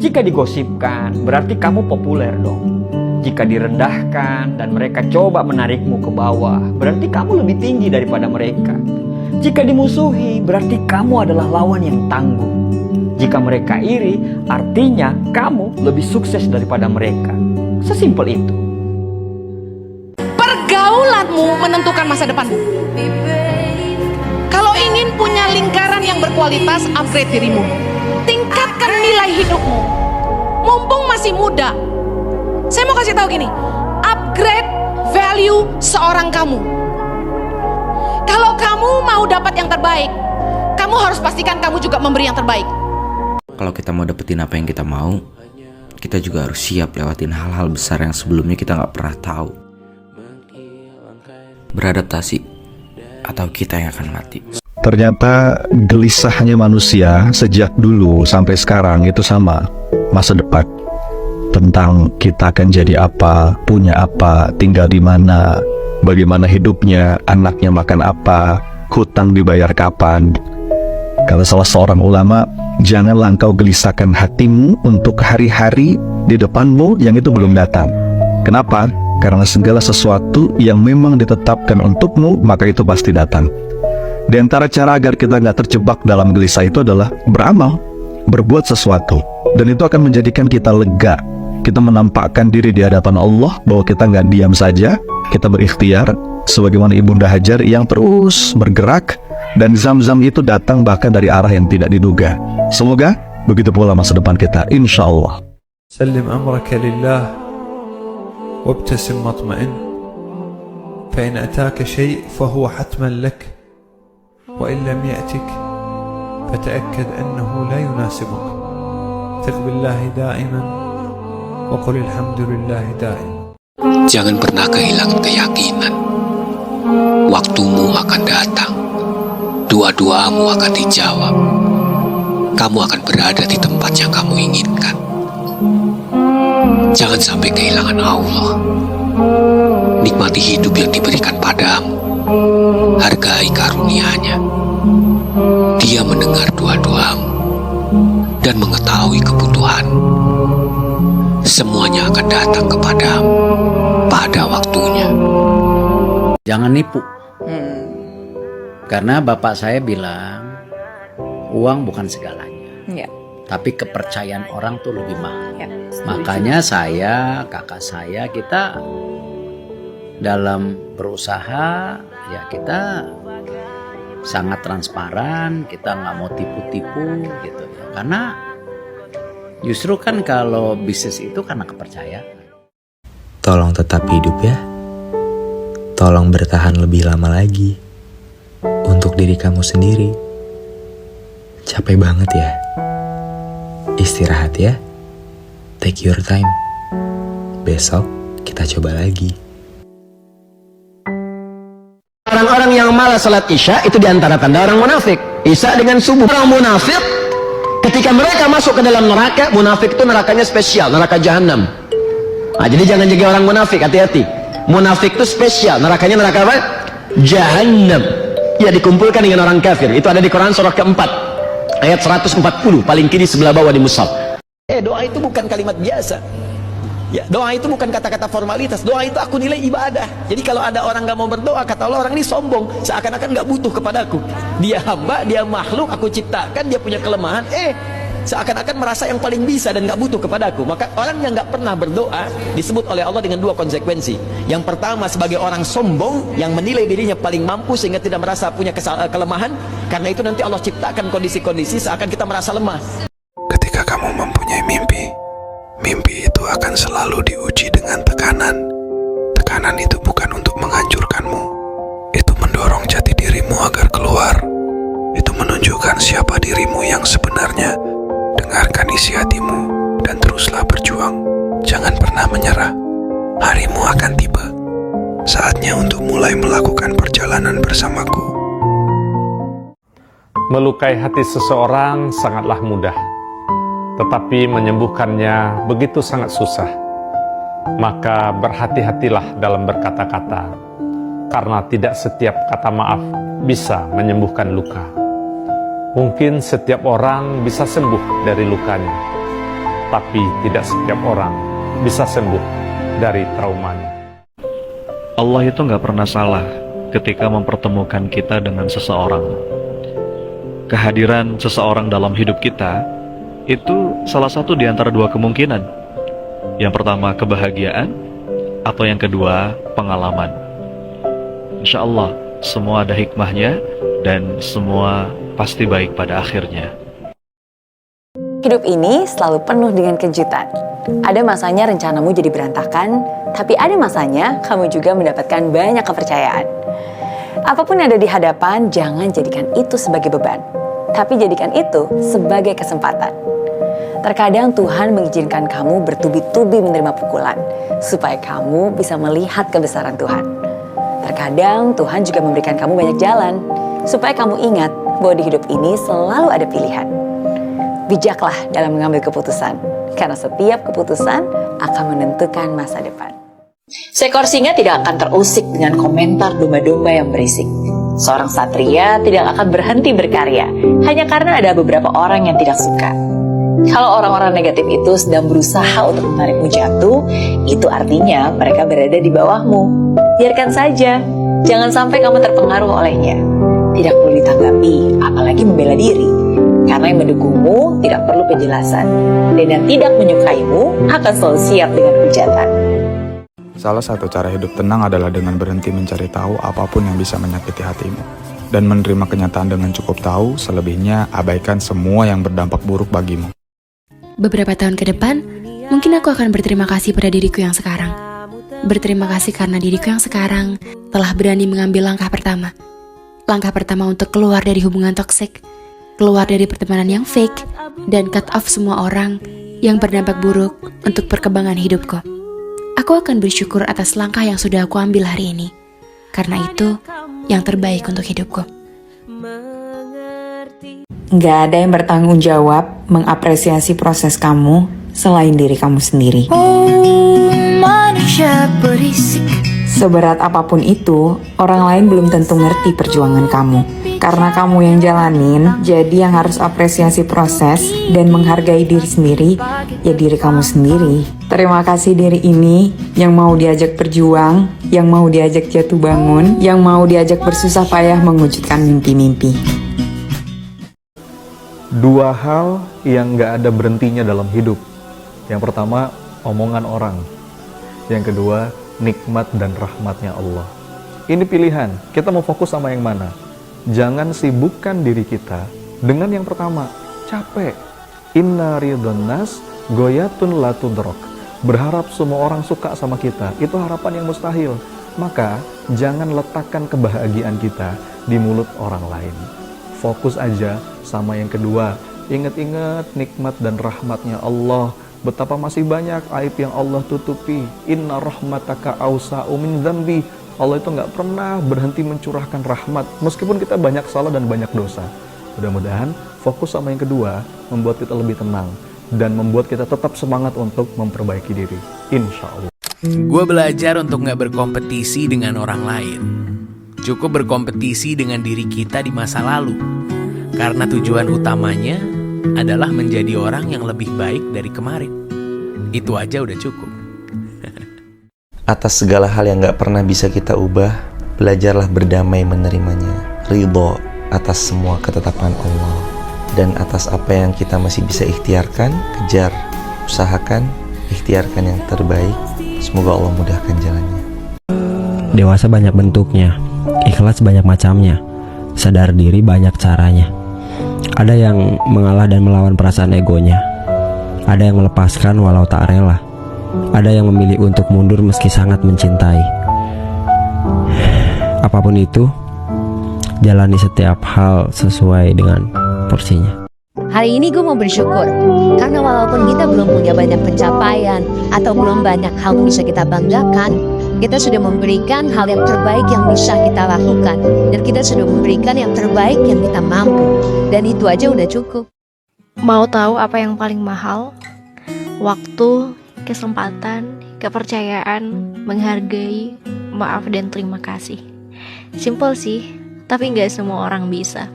Jika digosipkan, berarti kamu populer dong. Jika direndahkan dan mereka coba menarikmu ke bawah, berarti kamu lebih tinggi daripada mereka. Jika dimusuhi, berarti kamu adalah lawan yang tangguh. Jika mereka iri, artinya kamu lebih sukses daripada mereka. Sesimpel itu. Pergaulanmu menentukan masa depanmu. Kalau ingin punya lingkaran yang berkualitas, upgrade dirimu. Tingkatkan nilai hidupmu. Mumpung masih muda. Saya mau kasih tahu gini, upgrade value seorang kamu. Kalau kamu mau dapat yang terbaik, kamu harus pastikan kamu juga memberi yang terbaik. Kalau kita mau dapetin apa yang kita mau, kita juga harus siap lewatin hal-hal besar yang sebelumnya kita nggak pernah tahu. Beradaptasi, atau kita yang akan mati. Ternyata gelisahnya manusia sejak dulu sampai sekarang itu sama, masa depan. Tentang kita akan jadi apa, punya apa, tinggal di mana, bagaimana hidupnya, anaknya makan apa, hutang dibayar kapan. Kata salah seorang ulama, janganlah engkau gelisahkan hatimu untuk hari-hari di depanmu yang itu belum datang. Kenapa? Karena segala sesuatu yang memang ditetapkan untukmu, maka itu pasti datang. Di antara cara agar kita nggak terjebak dalam gelisah itu adalah beramal, berbuat sesuatu. Dan itu akan menjadikan kita lega. Kita menampakkan diri di hadapan Allah bahwa kita nggak diam saja, kita berikhtiar sebagaimana Ibunda Hajar yang terus bergerak, dan zam-zam itu datang bahkan dari arah yang tidak diduga. Semoga begitu pula masa depan kita, insya Allah. سلم أمرك لله وابتسم مطمئن فإن أتاك شيء فهو حتما لك وإن لم يأتك فتأكد أنه لا يناسبك ثق بالله دائما وقل الحمد لله دائما. Jangan pernah kehilangan keyakinan. Waktumu akan datang. Doa-doamu akan dijawab. Kamu akan berada di tempat yang kamu inginkan. Jangan sampai kehilangan Allah. Nikmati hidup yang diberikan padamu. Hargai karunia-Nya. Dia mendengar doa-doamu dan mengetahui kebutuhanmu. Semuanya akan datang kepadamu pada waktunya. Jangan nipu. Karena bapak saya bilang, uang bukan segalanya. Tapi kepercayaan orang tuh lebih mahal. Makanya saya, kakak saya, kita dalam berusaha, ya kita sangat transparan, kita nggak mau tipu-tipu gitu ya. Karena justru kan kalau bisnis itu karena kepercayaan. Tolong tetap hidup ya. Tolong bertahan lebih lama lagi. Untuk diri kamu sendiri. Capek banget ya. Istirahat ya. Take your time. Besok kita coba lagi. Orang-orang yang malas salat isya itu diantara tanda orang munafik. Isya dengan subuh. Orang munafik ketika mereka masuk ke dalam neraka, munafik itu nerakanya spesial, neraka jahanam. Nah, jadi jangan jadi orang munafik, hati-hati. Munafik itu spesial, nerakanya neraka apa? Jahanam. Ya, dikumpulkan dengan orang kafir. Itu ada di Quran surah keempat, ayat 140, paling kiri sebelah bawah di mushaf. Doa itu bukan kalimat biasa. Ya, doa itu bukan kata-kata formalitas. Doa itu aku nilai ibadah. Jadi kalau ada orang gak mau berdoa, kata Allah, orang ini sombong, seakan-akan gak butuh kepadaku. Dia hamba, dia makhluk, aku ciptakan, dia punya kelemahan. Seakan-akan merasa yang paling bisa dan gak butuh kepadaku. Maka orang yang gak pernah berdoa disebut oleh Allah dengan dua konsekuensi. Yang pertama, sebagai orang sombong yang menilai dirinya paling mampu sehingga tidak merasa punya kelemahan. Karena itu nanti Allah ciptakan kondisi-kondisi seakan kita merasa lemah. Ketika kamu mempunyai mimpi, mimpi itu akan selalu diuji dengan tekanan. Tekanan itu bukan untuk menghancurkanmu. Itu mendorong jati dirimu agar keluar. Itu menunjukkan siapa dirimu yang sebenarnya. Dengarkan isi hatimu dan teruslah berjuang. Jangan pernah menyerah. Harimu akan tiba. Saatnya untuk mulai melakukan perjalanan bersamaku. Melukai hati seseorang sangatlah mudah, tetapi menyembuhkannya begitu sangat susah. Maka berhati-hatilah dalam berkata-kata, karena tidak setiap kata maaf bisa menyembuhkan luka. Mungkin setiap orang bisa sembuh dari lukanya, Tetapi tidak setiap orang bisa sembuh dari traumanya. Allah itu nggak pernah salah ketika mempertemukan kita dengan seseorang. Kehadiran seseorang dalam hidup kita itu salah satu di antara dua kemungkinan. Yang pertama kebahagiaan, atau yang kedua pengalaman. Insya Allah semua ada hikmahnya dan semua pasti baik pada akhirnya. Hidup ini selalu penuh dengan kejutan. Ada masanya rencanamu jadi berantakan, tapi ada masanya kamu juga mendapatkan banyak kepercayaan. Apapun yang ada di hadapan, jangan jadikan itu sebagai beban, tapi jadikan itu sebagai kesempatan. Terkadang Tuhan mengizinkan kamu bertubi-tubi menerima pukulan, supaya kamu bisa melihat kebesaran Tuhan. Terkadang Tuhan juga memberikan kamu banyak jalan, supaya kamu ingat bahwa di hidup ini selalu ada pilihan. Bijaklah dalam mengambil keputusan, karena setiap keputusan akan menentukan masa depan. Seekor singa tidak akan terusik dengan komentar domba-domba yang berisik. Seorang satria tidak akan berhenti berkarya, hanya karena ada beberapa orang yang tidak suka. Kalau orang-orang negatif itu sedang berusaha untuk menarikmu jatuh, itu artinya mereka berada di bawahmu. Biarkan saja, jangan sampai kamu terpengaruh olehnya. Tidak perlu ditanggapi, apalagi membela diri. Karena yang mendukungmu tidak perlu penjelasan, dan yang tidak menyukaimu akan selalu siap dengan hujatan. Salah satu cara hidup tenang adalah dengan berhenti mencari tahu apapun yang bisa menyakiti hatimu, dan menerima kenyataan dengan cukup tahu, selebihnya abaikan semua yang berdampak buruk bagimu. Beberapa tahun ke depan, mungkin aku akan berterima kasih pada diriku yang sekarang. Berterima kasih karena diriku yang sekarang telah berani mengambil langkah pertama. Langkah pertama untuk keluar dari hubungan toksik, keluar dari pertemanan yang fake, dan cut off semua orang yang berdampak buruk untuk perkembangan hidupku. Aku akan bersyukur atas langkah yang sudah aku ambil hari ini, karena itu yang terbaik untuk hidupku. Gak ada yang bertanggung jawab mengapresiasi proses kamu selain diri kamu sendiri. Manusia berisik. Seberat apapun itu, orang lain belum tentu ngerti perjuangan kamu. Karena kamu yang jalanin, jadi yang harus apresiasi proses dan menghargai diri sendiri, ya diri kamu sendiri. Terima kasih diri ini yang mau diajak berjuang, yang mau diajak jatuh bangun, yang mau diajak bersusah payah mewujudkan mimpi-mimpi. Dua hal yang gak ada berhentinya dalam hidup. Yang pertama, omongan orang. Yang kedua, nikmat dan rahmatnya Allah. Ini pilihan, kita mau fokus sama yang mana? Jangan sibukkan diri kita dengan yang pertama, capek. Inna ridhon nas goyatun la tudrok. Berharap semua orang suka sama kita, itu harapan yang mustahil. Maka, jangan letakkan kebahagiaan kita di mulut orang lain. Fokus aja sama yang kedua. Ingat-ingat nikmat dan rahmatnya Allah. Betapa masih banyak aib yang Allah tutupi. Inna rahmataka awsa'u min dzambi. Allah itu nggak pernah berhenti mencurahkan rahmat meskipun kita banyak salah dan banyak dosa. Mudah-mudahan fokus sama yang kedua membuat kita lebih tenang dan membuat kita tetap semangat untuk memperbaiki diri. Insya Allah. Gue belajar untuk nggak berkompetisi dengan orang lain. Cukup berkompetisi dengan diri kita di masa lalu. Karena tujuan utamanya adalah menjadi orang yang lebih baik dari kemarin. Itu aja udah cukup. Atas segala hal yang gak pernah bisa kita ubah, belajarlah berdamai menerimanya. Ridho atas semua ketetapan Allah. Dan atas apa yang kita masih bisa ikhtiarkan, kejar, usahakan, ikhtiarkan yang terbaik. Semoga Allah mudahkan jalannya. Dewasa banyak bentuknya, ikhlas banyak macamnya, sadar diri banyak caranya. Ada yang mengalah dan melawan perasaan egonya. Ada yang melepaskan walau tak rela. Ada yang memilih untuk mundur meski sangat mencintai. Apapun itu, jalani setiap hal sesuai dengan porsinya. Hari ini gue mau bersyukur, karena walaupun kita belum punya banyak pencapaian atau belum banyak hal yang bisa kita banggakan, kita sudah memberikan hal yang terbaik yang bisa kita lakukan. Dan kita sudah memberikan yang terbaik yang kita mampu. Dan itu aja udah cukup. Mau tahu apa yang paling mahal? Waktu, kesempatan, kepercayaan, menghargai, maaf dan terima kasih. Simple sih, tapi nggak semua orang bisa.